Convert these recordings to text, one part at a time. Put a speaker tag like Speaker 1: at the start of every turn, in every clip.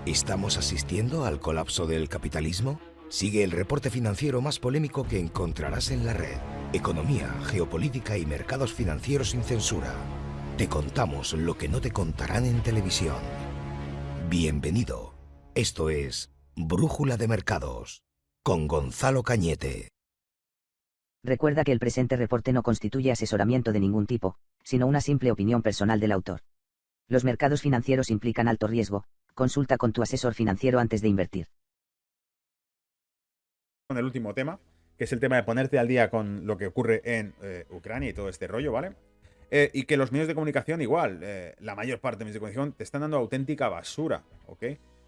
Speaker 1: ¿Estamos asistiendo al colapso del capitalismo? Sigue el reporte financiero más polémico que encontrarás en la red. Economía, geopolítica y mercados financieros sin censura. Te contamos lo que no te contarán en televisión. Bienvenido. Esto es Brújula de Mercados, con Gonzalo Cañete.
Speaker 2: Recuerda que el presente reporte no constituye asesoramiento de ningún tipo, sino una simple opinión personal del autor. Los mercados financieros implican alto riesgo. Consulta con tu asesor financiero antes de invertir.
Speaker 3: Con el último tema, que es el tema de ponerte al día con lo que ocurre en Ucrania y todo este rollo, ¿vale? Y que los medios de comunicación igual, la mayor parte de medios de comunicación te están dando auténtica basura, ¿ok?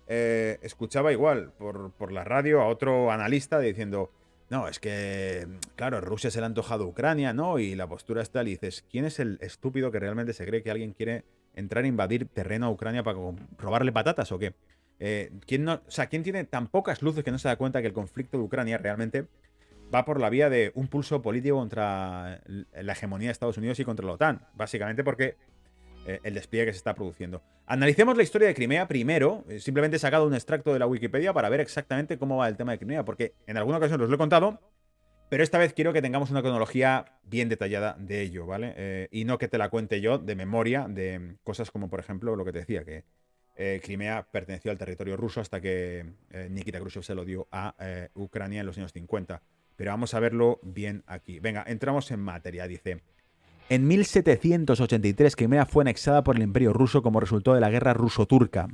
Speaker 3: Escuchaba igual por la radio a otro analista diciendo, no, es que, claro, Rusia se le ha antojado a Ucrania, ¿no? Y la postura está, y dices, ¿quién es el estúpido que realmente se cree que alguien quiere entrar a invadir terreno a Ucrania para robarle patatas o qué? ¿Quién tiene tan pocas luces que no se da cuenta que el conflicto de Ucrania realmente va por la vía de un pulso político contra la hegemonía de Estados Unidos y contra la OTAN? Básicamente porque el despliegue que se está produciendo. Analicemos la historia de Crimea primero. Simplemente he sacado un extracto de la Wikipedia para ver exactamente cómo va el tema de Crimea, porque en alguna ocasión os lo he contado, pero esta vez quiero que tengamos una cronología bien detallada de ello, ¿vale? Y no que te la cuente yo de memoria de cosas como, por ejemplo, lo que te decía, que Crimea perteneció al territorio ruso hasta que Nikita Khrushchev se lo dio a Ucrania en los años 50. Pero vamos a verlo bien aquí. Venga, entramos en materia. Dice, en 1783 Crimea fue anexada por el Imperio ruso como resultado de la guerra ruso-turca.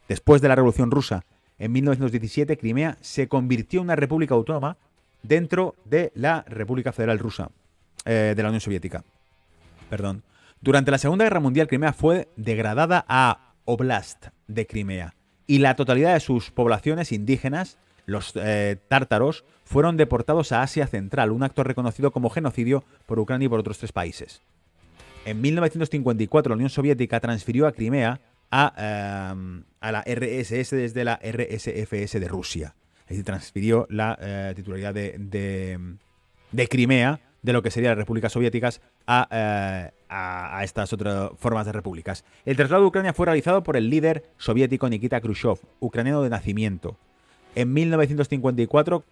Speaker 3: Después de la Revolución rusa, en 1917 Crimea se convirtió en una república autónoma dentro de la República Federal Rusa, de la Unión Soviética. Perdón. Durante la Segunda Guerra Mundial, Crimea fue degradada a Oblast de Crimea y la totalidad de sus poblaciones indígenas, los tártaros, fueron deportados a Asia Central, un acto reconocido como genocidio por Ucrania y por otros 3 países. En 1954, la Unión Soviética transfirió a Crimea a la RSS desde la RSFS de Rusia. Es decir, transfirió la titularidad de Crimea de lo que serían las repúblicas soviéticas a estas otras formas de repúblicas. El traslado de Ucrania fue realizado por el líder soviético Nikita Khrushchev, ucraniano de nacimiento. En 1954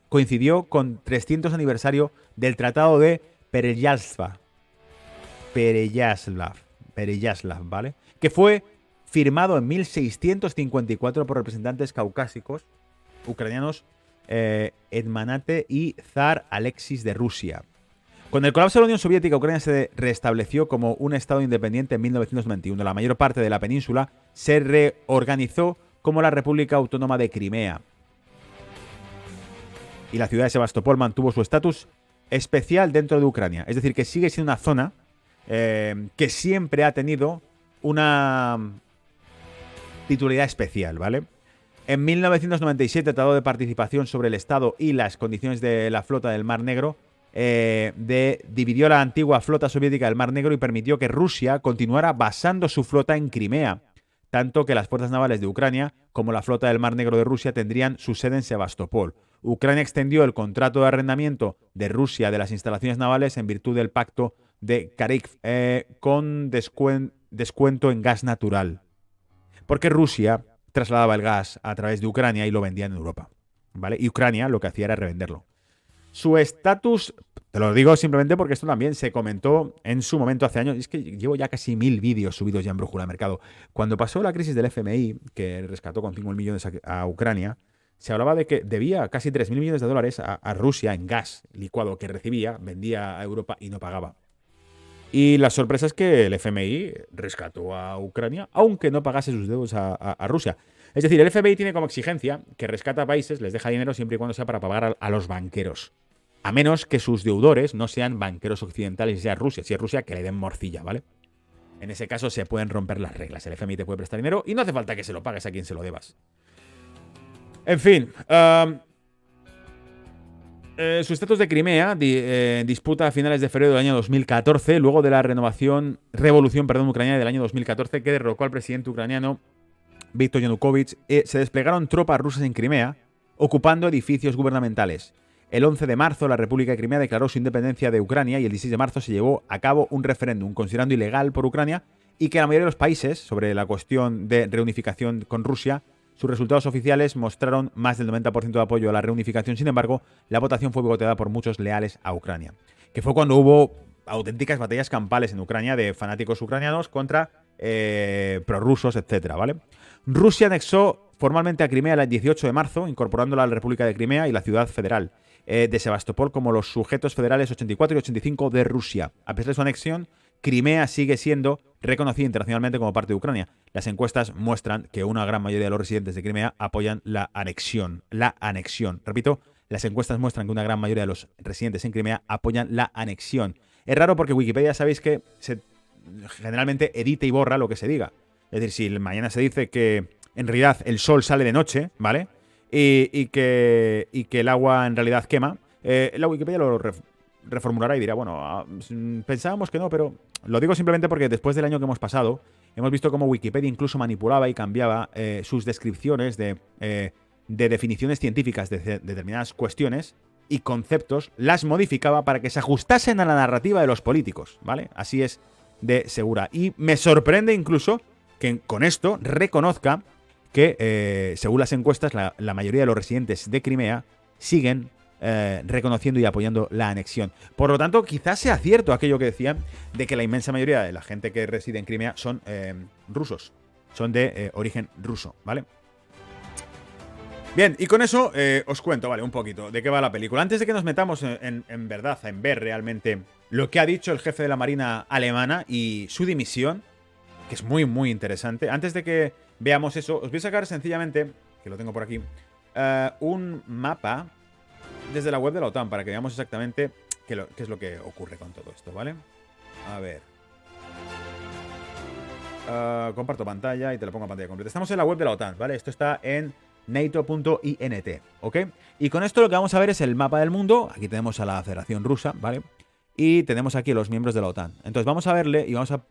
Speaker 3: coincidió con 300 aniversario del Tratado de Pereyaslav, ¿vale? Que fue firmado en 1654 por representantes caucásicos ucranianos Edmanate y Zar Alexis de Rusia. Con el colapso de la Unión Soviética, Ucrania se restableció como un estado independiente en 1991. La mayor parte de la península se reorganizó como la República Autónoma de Crimea. Y la ciudad de Sebastopol mantuvo su estatus especial dentro de Ucrania. Es decir, que sigue siendo una zona que siempre ha tenido una titularidad especial, ¿vale? En 1997, el Tratado de Participación sobre el Estado y las condiciones de la flota del Mar Negro dividió la antigua flota soviética del Mar Negro y permitió que Rusia continuara basando su flota en Crimea, tanto que las fuerzas navales de Ucrania como la flota del Mar Negro de Rusia tendrían su sede en Sebastopol. Ucrania extendió el contrato de arrendamiento de Rusia de las instalaciones navales en virtud del pacto de Kharkiv con descuento en gas natural, porque Rusia trasladaba el gas a través de Ucrania y lo vendía en Europa, ¿vale? Y Ucrania lo que hacía era revenderlo. Su estatus, te lo digo simplemente porque esto también se comentó en su momento hace años, y es que llevo ya casi 1000 vídeos subidos ya en Brújula de Mercado. Cuando pasó la crisis del FMI, que rescató con 5.000 millones a Ucrania, se hablaba de que debía casi 3.000 millones de dólares a Rusia en gas licuado que recibía, vendía a Europa y no pagaba. Y la sorpresa es que el FMI rescató a Ucrania, aunque no pagase sus deudas a Rusia. Es decir, el FMI tiene como exigencia que rescata a países, les deja dinero siempre y cuando sea para pagar a los banqueros. A menos que sus deudores no sean banqueros occidentales y sea Rusia. Si es Rusia, que le den morcilla, ¿vale? En ese caso se pueden romper las reglas. El FMI te puede prestar dinero y no hace falta que se lo pagues a quien se lo debas. En fin, su estatus de Crimea disputa a finales de febrero del año 2014, luego de la revolución ucraniana del año 2014, que derrocó al presidente ucraniano Viktor Yanukovych. Se desplegaron tropas rusas en Crimea, ocupando edificios gubernamentales. El 11 de marzo, la República de Crimea declaró su independencia de Ucrania y el 16 de marzo se llevó a cabo un referéndum, considerando ilegal por Ucrania y que la mayoría de los países, sobre la cuestión de reunificación con Rusia, sus resultados oficiales mostraron más del 90% de apoyo a la reunificación. Sin embargo, la votación fue boicoteada por muchos leales a Ucrania, que fue cuando hubo auténticas batallas campales en Ucrania de fanáticos ucranianos contra prorrusos, etcétera, ¿vale? Rusia anexó formalmente a Crimea el 18 de marzo, incorporándola a la República de Crimea y la ciudad federal de Sebastopol como los sujetos federales 84 y 85 de Rusia. A pesar de su anexión, Crimea sigue siendo reconocida internacionalmente como parte de Ucrania. Las encuestas muestran que una gran mayoría de los residentes de Crimea apoyan la anexión. La anexión. Repito, las encuestas muestran que una gran mayoría de los residentes en Crimea apoyan la anexión. Es raro porque Wikipedia sabéis que generalmente edita y borra lo que se diga. Es decir, si mañana se dice que en realidad el sol sale de noche, ¿vale? Y que el agua en realidad quema, la Wikipedia lo reformulará y dirá, bueno, pensábamos que no, pero lo digo simplemente porque después del año que hemos pasado, hemos visto cómo Wikipedia incluso manipulaba y cambiaba sus descripciones de definiciones científicas de determinadas cuestiones y conceptos, las modificaba para que se ajustasen a la narrativa de los políticos, ¿vale? Así es de segura. Y me sorprende incluso que con esto reconozca que, según las encuestas, la mayoría de los residentes de Crimea siguen reconociendo y apoyando la anexión. Por lo tanto, quizás sea cierto aquello que decían de que la inmensa mayoría de la gente que reside en Crimea son rusos, son de origen ruso, ¿vale? Bien, y con eso os cuento, ¿vale? Un poquito de qué va la película. Antes de que nos metamos en verdad, en ver realmente lo que ha dicho el jefe de la Marina alemana y su dimisión, que es muy, muy interesante. Antes de que veamos eso, os voy a sacar sencillamente, que lo tengo por aquí, un mapa desde la web de la OTAN para que veamos exactamente qué es lo que ocurre con todo esto, ¿vale? A ver. Comparto pantalla y te lo pongo a pantalla completa. Estamos en la web de la OTAN, ¿vale? Esto está en nato.int, ¿ok? Y con esto lo que vamos a ver es el mapa del mundo. Aquí tenemos a la Federación Rusa, ¿vale? Y tenemos aquí a los miembros de la OTAN. Entonces vamos a verle y vamos a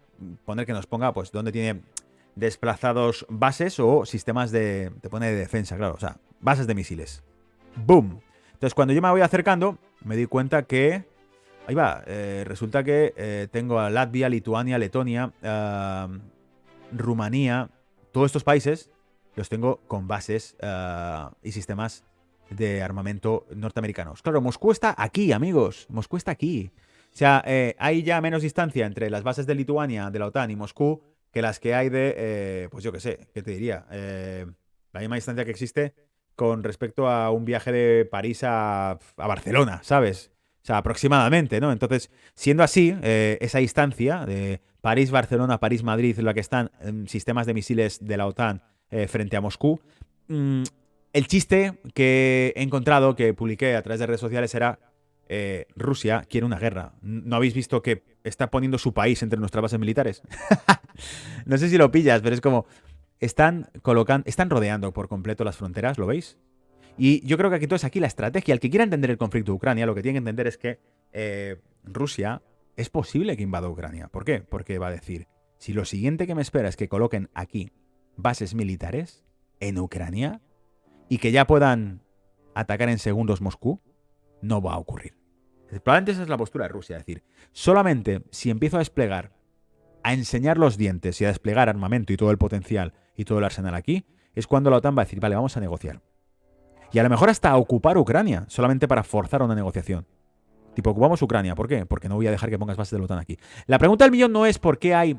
Speaker 3: poner que nos ponga, pues, dónde tiene desplazados bases o sistemas te pone de defensa, claro, o sea, bases de misiles. ¡Boom! Entonces, cuando yo me voy acercando, me doy cuenta que... Ahí va, resulta que tengo a Latvia, Lituania, Letonia, Rumanía, todos estos países los tengo con bases y sistemas de armamento norteamericanos. Claro, Moscú está aquí, amigos, Moscú está aquí. O sea, hay ya menos distancia entre las bases de Lituania, de la OTAN y Moscú que las que hay de, pues yo qué sé, ¿qué te diría? La misma distancia que existe con respecto a un viaje de París a Barcelona, ¿sabes? O sea, aproximadamente, ¿no? Entonces, siendo así, esa distancia de París-Barcelona, París-Madrid, en la que están sistemas de misiles de la OTAN frente a Moscú, el chiste que he encontrado, que publiqué a través de redes sociales era Rusia quiere una guerra. ¿No habéis visto que está poniendo su país entre nuestras bases militares? No sé si lo pillas, pero es como... Están rodeando por completo las fronteras, ¿lo veis? Y yo creo que aquí la estrategia. El que quiera entender el conflicto de Ucrania, lo que tiene que entender es que Rusia es posible que invada Ucrania. ¿Por qué? Porque va a decir, si lo siguiente que me espera es que coloquen aquí bases militares en Ucrania y que ya puedan atacar en segundos Moscú, no va a ocurrir. Probablemente esa es la postura de Rusia, es decir, solamente si empiezo a desplegar, a enseñar los dientes y a desplegar armamento y todo el potencial y todo el arsenal aquí, es cuando la OTAN va a decir, vale, vamos a negociar. Y a lo mejor hasta a ocupar Ucrania, solamente para forzar una negociación. Tipo, ocupamos Ucrania, ¿por qué? Porque no voy a dejar que pongas bases de la OTAN aquí. La pregunta del millón no es por qué hay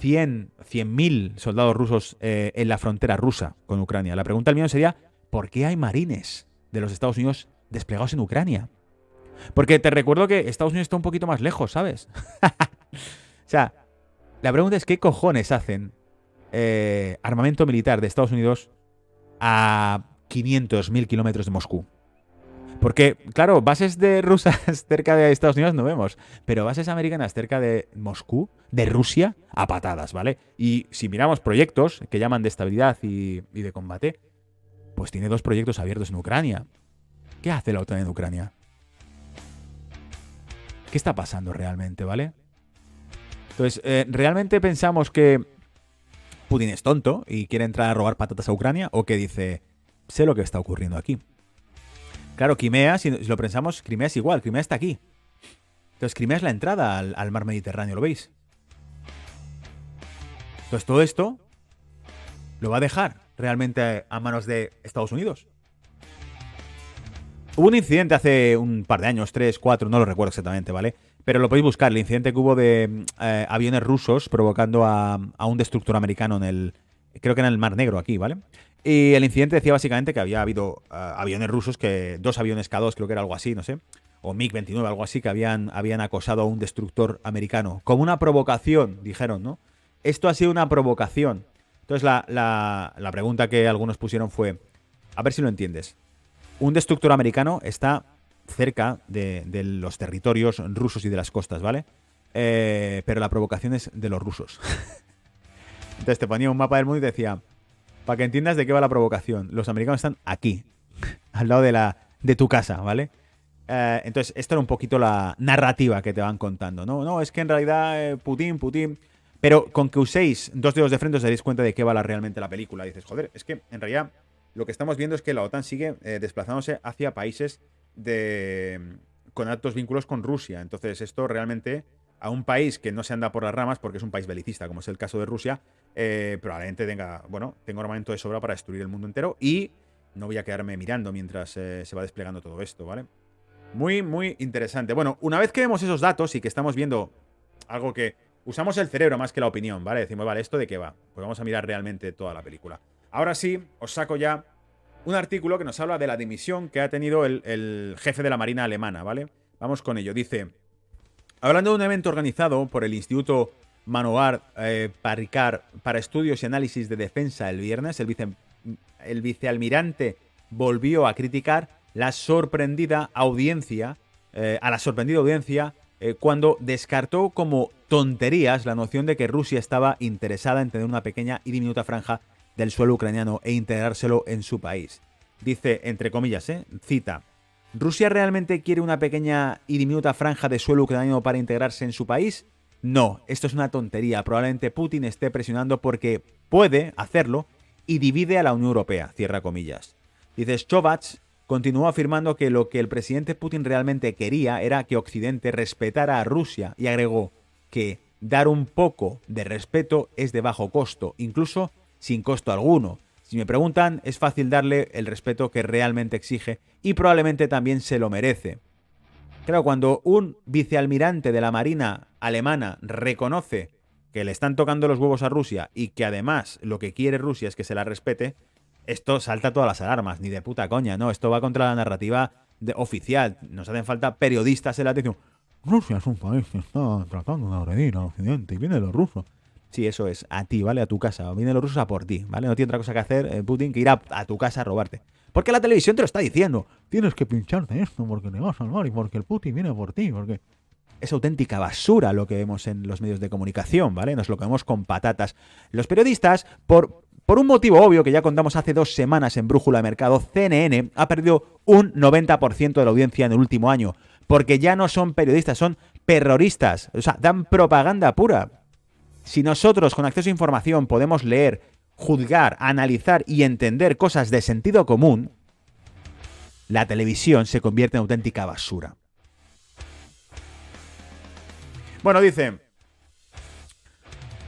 Speaker 3: 100.000 soldados rusos en la frontera rusa con Ucrania. La pregunta del millón sería, ¿por qué hay marines de los Estados Unidos desplegados en Ucrania? Porque te recuerdo que Estados Unidos está un poquito más lejos, ¿sabes? O sea, la pregunta es, ¿qué cojones hacen armamento militar de Estados Unidos a 500.000 kilómetros de Moscú? Porque, claro, bases de rusas cerca de Estados Unidos no vemos, pero bases americanas cerca de Moscú, de Rusia, a patadas, ¿vale? Y si miramos proyectos que llaman de estabilidad y de combate, pues tiene 2 proyectos abiertos en Ucrania. ¿Qué hace la OTAN en Ucrania? ¿Qué está pasando realmente, vale? Entonces, ¿realmente pensamos que Putin es tonto y quiere entrar a robar patatas a Ucrania? ¿O que dice, sé lo que está ocurriendo aquí? Claro, Crimea, si lo pensamos, Crimea es igual, Crimea está aquí. Entonces, Crimea es la entrada al mar Mediterráneo, ¿lo veis? Entonces todo esto lo va a dejar realmente a manos de Estados Unidos. Hubo un incidente hace un par de años, 3, 4, no lo recuerdo exactamente, ¿vale? Pero lo podéis buscar, el incidente que hubo de aviones rusos provocando a un destructor americano creo que en el Mar Negro aquí, ¿vale? Y el incidente decía básicamente que había habido aviones rusos, dos aviones K-2, creo que era algo así, no sé, o MiG-29, algo así, que habían acosado a un destructor americano. Como una provocación, dijeron, ¿no? Esto ha sido una provocación. Entonces la pregunta que algunos pusieron fue, a ver si lo entiendes. Un destructor americano está cerca de los territorios rusos y de las costas, ¿vale? Pero la provocación es de los rusos. Entonces te ponía un mapa del mundo y te decía, para que entiendas de qué va la provocación, los americanos están aquí, al lado de tu casa, ¿vale? Entonces esto era un poquito la narrativa que te van contando, ¿no? No, es que en realidad Putin... Pero con que uséis 2 dedos de frente os daréis cuenta de qué va realmente la película. Y dices, joder, es que en realidad lo que estamos viendo es que la OTAN sigue desplazándose hacia países con altos vínculos con Rusia. Entonces esto realmente, a un país que no se anda por las ramas, porque es un país belicista, como es el caso de Rusia, probablemente tenga armamento de sobra para destruir el mundo entero. Y no voy a quedarme mirando mientras se va desplegando todo esto, ¿vale? Muy, muy interesante. Bueno, una vez que vemos esos datos y que estamos viendo algo que... Usamos el cerebro más que la opinión, ¿vale? Decimos, vale, ¿esto de qué va? Pues vamos a mirar realmente toda la película. Ahora sí, os saco ya un artículo que nos habla de la dimisión que ha tenido el jefe de la Marina alemana, ¿vale? Vamos con ello. Dice, hablando de un evento organizado por el Instituto Manoar Paricard para Estudios y Análisis de Defensa el viernes, el vicealmirante volvió a criticar a la sorprendida audiencia cuando descartó como tonterías la noción de que Rusia estaba interesada en tener una pequeña y diminuta franja del suelo ucraniano e integrárselo en su país. Dice, entre comillas, cita, ¿Rusia realmente quiere una pequeña y diminuta franja de suelo ucraniano para integrarse en su país? No, esto es una tontería. Probablemente Putin esté presionando porque puede hacerlo y divide a la Unión Europea, cierra comillas. Dice, Stovach continuó afirmando que lo que el presidente Putin realmente quería era que Occidente respetara a Rusia y agregó que dar un poco de respeto es de bajo costo, incluso sin costo alguno. Si me preguntan, es fácil darle el respeto que realmente exige y probablemente también se lo merece. Claro, cuando un vicealmirante de la Marina alemana reconoce que le están tocando los huevos a Rusia y que además lo que quiere Rusia es que se la respete, esto salta todas las alarmas, ni de puta coña, ¿no? Esto va contra la narrativa oficial. Nos hacen falta periodistas en la atención. Rusia es un país que está tratando de agredir a Occidente y vienen los rusos. Sí, eso es, a ti, ¿vale? A tu casa. Vienen los rusos a por ti, ¿vale? No tiene otra cosa que hacer, Putin, que ir a tu casa a robarte. Porque la televisión te lo está diciendo. Tienes que pincharte esto porque te va a salvar y porque el Putin viene por ti, porque... Es auténtica basura lo que vemos en los medios de comunicación, ¿vale? Nos lo comemos con patatas. Los periodistas, por un motivo obvio que ya contamos hace 2 semanas en Brújula de Mercado, CNN ha perdido un 90% de la audiencia en el último año. Porque ya no son periodistas, son terroristas. O sea, dan propaganda pura. Si nosotros con acceso a información podemos leer, juzgar, analizar y entender cosas de sentido común, la televisión se convierte en auténtica basura. Bueno, dice,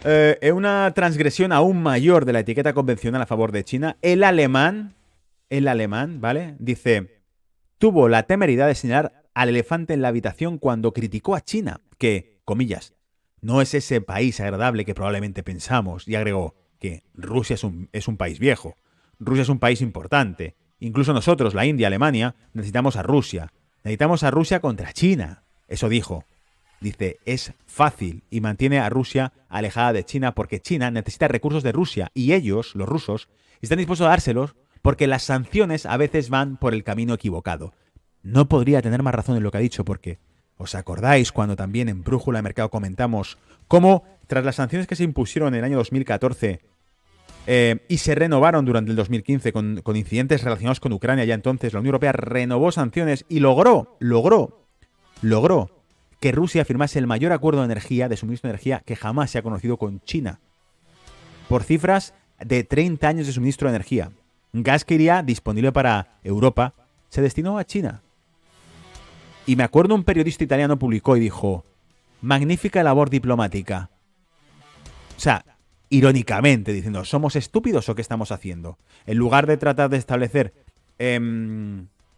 Speaker 3: en una transgresión aún mayor de la etiqueta convencional a favor de China, el alemán, ¿vale? Dice, tuvo la temeridad de señalar al elefante en la habitación cuando criticó a China, que, comillas, no es ese país agradable que probablemente pensamos, y agregó que Rusia es un país viejo, Rusia es un país importante, incluso nosotros, la India, Alemania, necesitamos a Rusia contra China, eso dijo. Dice, es fácil y mantiene a Rusia alejada de China porque China necesita recursos de Rusia y ellos, los rusos, están dispuestos a dárselos porque las sanciones a veces van por el camino equivocado. No podría tener más razón en lo que ha dicho porque, ¿os acordáis cuando también en Brújula de Mercado comentamos cómo tras las sanciones que se impusieron en el año 2014 y se renovaron durante el 2015 con incidentes relacionados con Ucrania, ya entonces la Unión Europea renovó sanciones y logró que Rusia firmase el mayor acuerdo de suministro de energía que jamás se ha conocido con China, por cifras de 30 años de suministro de energía. Gas que iría disponible para Europa se destinó a China. Y me acuerdo un periodista italiano publicó y dijo, magnífica labor diplomática. O sea, irónicamente, diciendo, ¿somos estúpidos o qué estamos haciendo? En lugar de tratar de establecer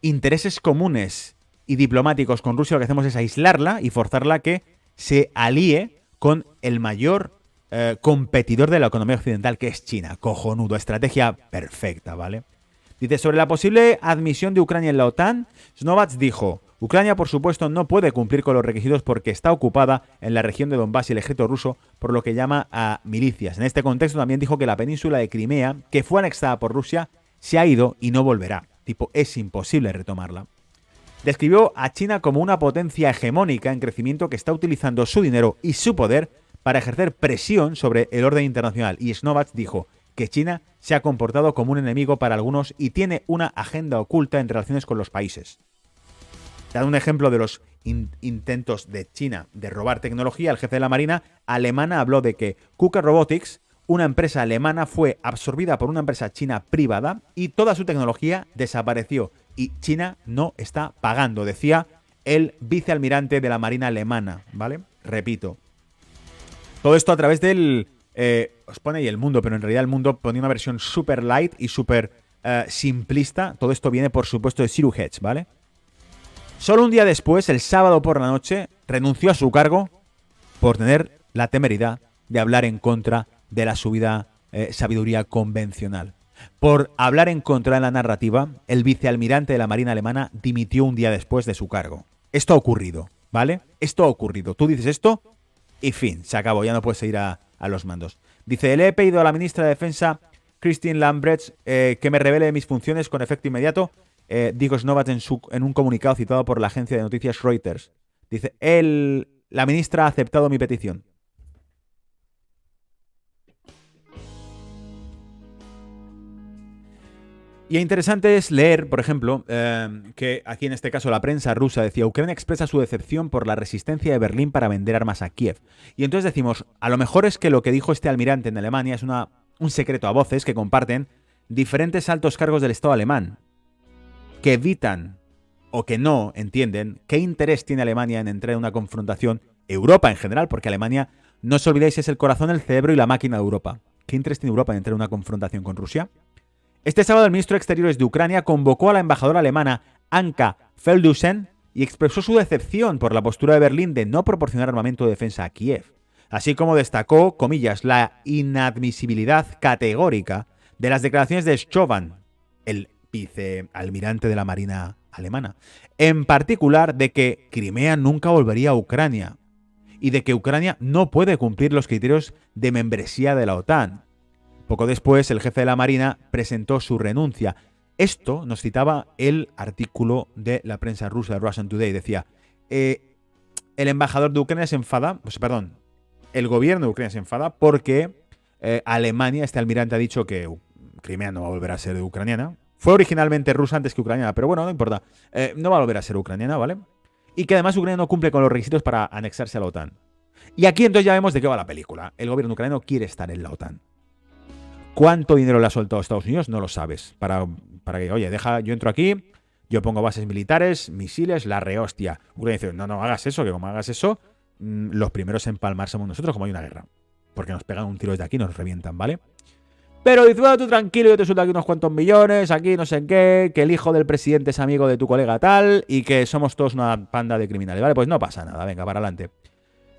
Speaker 3: intereses comunes y diplomáticos con Rusia, lo que hacemos es aislarla y forzarla a que se alíe con el mayor competidor de la economía occidental, que es China. Cojonudo, estrategia perfecta, ¿vale? Dice, sobre la posible admisión de Ucrania en la OTAN, Snovats dijo, Ucrania, por supuesto, no puede cumplir con los requisitos porque está ocupada en la región de Donbass y el ejército ruso, por lo que llama a milicias. En este contexto también dijo que la península de Crimea, que fue anexada por Rusia, se ha ido y no volverá. Tipo, es imposible retomarla. Describió a China como una potencia hegemónica en crecimiento que está utilizando su dinero y su poder para ejercer presión sobre el orden internacional. Y Snovats dijo que China se ha comportado como un enemigo para algunos y tiene una agenda oculta en relaciones con los países. Dando un ejemplo de los intentos de China de robar tecnología, el jefe de la Marina alemana habló de que KUKA Robotics, una empresa alemana, fue absorbida por una empresa china privada y toda su tecnología desapareció. Y China no está pagando, decía el vicealmirante de la Marina alemana, ¿vale? Repito. Todo esto a través del... os pone ahí El Mundo, pero en realidad El Mundo pone una versión super light y super simplista. Todo esto viene, por supuesto, de Siru Hedge, ¿vale? Solo un día después, el sábado por la noche, renunció a su cargo por tener la temeridad de hablar en contra de la subida sabiduría convencional. Por hablar en contra de la narrativa, el vicealmirante de la Marina alemana dimitió un día después de su cargo. Esto ha ocurrido, ¿vale? Esto ha ocurrido. Tú dices esto y fin, se acabó, ya no puedes ir a los mandos. Dice, le he pedido a la ministra de Defensa, Christine Lambrecht, que me revele mis funciones con efecto inmediato, dijo Snovats en un comunicado citado por la agencia de noticias Reuters. Dice, la ministra ha aceptado mi petición. Y interesante es leer, por ejemplo, que aquí en este caso la prensa rusa decía, Ucrania expresa su decepción por la resistencia de Berlín para vender armas a Kiev. Y entonces decimos, a lo mejor es que lo que dijo este almirante en Alemania es un secreto a voces que comparten diferentes altos cargos del Estado alemán, que evitan o que no entienden qué interés tiene Alemania en entrar en una confrontación, Europa en general, porque Alemania, no os olvidéis, es el corazón, el cerebro y la máquina de Europa. ¿Qué interés tiene Europa en entrar en una confrontación con Rusia? Este sábado el ministro de Exteriores de Ucrania convocó a la embajadora alemana Anka Feldhusen y expresó su decepción por la postura de Berlín de no proporcionar armamento de defensa a Kiev, así como destacó, comillas, la inadmisibilidad categórica de las declaraciones de Chauvin, el vicealmirante de la Marina alemana, en particular de que Crimea nunca volvería a Ucrania y de que Ucrania no puede cumplir los criterios de membresía de la OTAN. Poco después, el jefe de la Marina presentó su renuncia. Esto nos citaba el artículo de la prensa rusa, Russian Today. Decía, el embajador de Ucrania se enfada, el gobierno de Ucrania se enfada porque Alemania, este almirante ha dicho que Crimea no va a volver a ser ucraniana. Fue originalmente rusa antes que ucraniana, pero bueno, no importa. No va a volver a ser ucraniana, ¿vale? Y que además Ucrania no cumple con los requisitos para anexarse a la OTAN. Y aquí entonces ya vemos de qué va la película. El gobierno ucraniano quiere estar en la OTAN. ¿Cuánto dinero le ha soltado a Estados Unidos? No lo sabes. Para que, oye, yo entro aquí, yo pongo bases militares, misiles, la rehostia. Ucrania dice, no hagas eso, que como hagas eso, los primeros en palmar somos nosotros, como hay una guerra. Porque nos pegan un tiro desde aquí y nos revientan, ¿vale? Pero dice, bueno, tú tranquilo, yo te suelto aquí unos cuantos millones, aquí no sé qué, que el hijo del presidente es amigo de tu colega tal, y que somos todos una panda de criminales, ¿vale? Pues no pasa nada, venga, para adelante.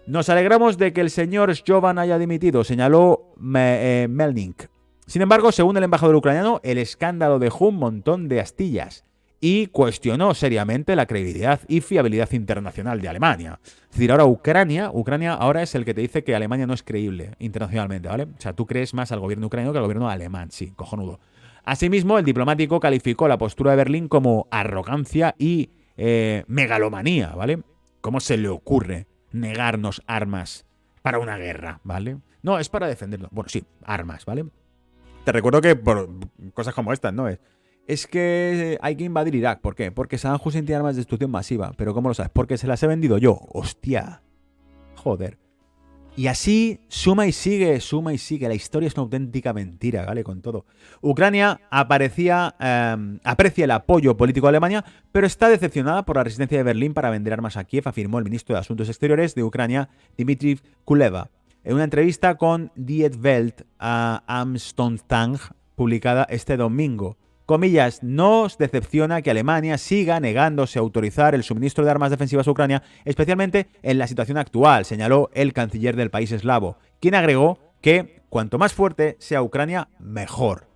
Speaker 3: Nos alegramos de que el señor Chauvin haya dimitido, señaló Melnik. Sin embargo, según el embajador ucraniano, el escándalo dejó un montón de astillas y cuestionó seriamente la credibilidad y fiabilidad internacional de Alemania. Es decir, ahora Ucrania ahora es el que te dice que Alemania no es creíble internacionalmente, ¿vale? O sea, tú crees más al gobierno ucraniano que al gobierno alemán, sí, cojonudo. Asimismo, el diplomático calificó la postura de Berlín como arrogancia y megalomanía, ¿vale? ¿Cómo se le ocurre negarnos armas para una guerra, ¿vale? No, es para defenderlo. Bueno, sí, armas, ¿vale? Te recuerdo que por cosas como estas, ¿no? Es que hay que invadir Irak. ¿Por qué? Porque Saddam Hussein tiene armas de destrucción masiva. ¿Pero cómo lo sabes? Porque se las he vendido yo. ¡Hostia! Joder. Y así suma y sigue. La historia es una auténtica mentira, ¿vale? Con todo. Ucrania aprecia el apoyo político de Alemania, pero está decepcionada por la resistencia de Berlín para vender armas a Kiev, afirmó el ministro de Asuntos Exteriores de Ucrania, Dmitry Kuleba. en una entrevista con Die Welt a Amsterdam, publicada este domingo. Comillas, nos decepciona que Alemania siga negándose a autorizar el suministro de armas defensivas a Ucrania, especialmente en la situación actual, señaló el canciller del país eslavo, quien agregó que cuanto más fuerte sea Ucrania, mejor.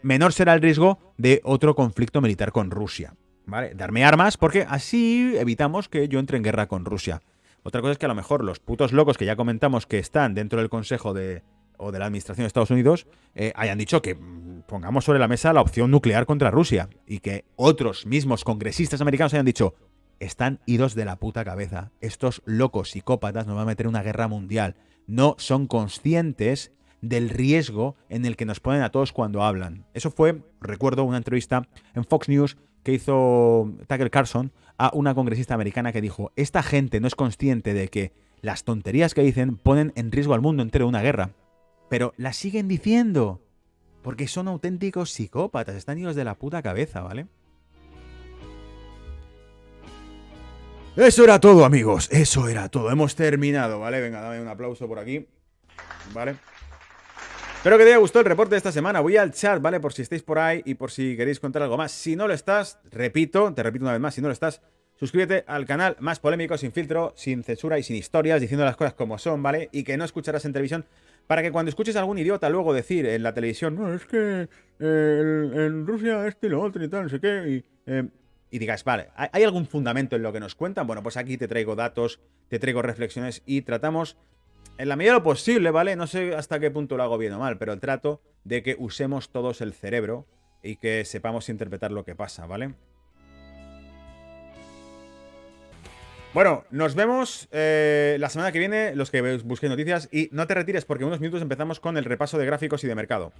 Speaker 3: Menor será el riesgo de otro conflicto militar con Rusia. ¿Vale? Darme armas porque así evitamos que yo entre en guerra con Rusia. Otra cosa es que a lo mejor los putos locos que ya comentamos que están dentro del Consejo o de la Administración de Estados Unidos hayan dicho que pongamos sobre la mesa la opción nuclear contra Rusia y que otros mismos congresistas americanos hayan dicho están idos de la puta cabeza. Estos locos psicópatas nos van a meter en una guerra mundial. No son conscientes del riesgo en el que nos ponen a todos cuando hablan. Eso fue, recuerdo, una entrevista en Fox News que hizo Tucker Carlson a una congresista americana que dijo, esta gente no es consciente de que las tonterías que dicen ponen en riesgo al mundo entero de una guerra. Pero la siguen diciendo, porque son auténticos psicópatas, están idos de la puta cabeza, ¿vale? Eso era todo, amigos, eso era todo, hemos terminado, ¿vale? Venga, dame un aplauso por aquí, ¿vale? Espero que te haya gustado el reporte de esta semana. Voy al chat, ¿vale? Por si estáis por ahí y por si queréis contar algo más. Si no lo estás, te repito una vez más, si no lo estás, suscríbete al canal más polémico, sin filtro, sin censura y sin historias, diciendo las cosas como son, ¿vale? Y que no escucharás en televisión, para que cuando escuches a algún idiota luego decir en la televisión, no, es que en Rusia y lo otro y tal, no sé qué, y digas, vale, ¿hay algún fundamento en lo que nos cuentan? Bueno, pues aquí te traigo datos, te traigo reflexiones y tratamos, en la medida de lo posible, ¿vale? No sé hasta qué punto lo hago bien o mal, pero trato de que usemos todos el cerebro y que sepamos interpretar lo que pasa, ¿vale? Bueno, nos vemos la semana que viene, los que busquéis noticias, y no te retires porque en unos minutos empezamos con el repaso de gráficos y de mercado.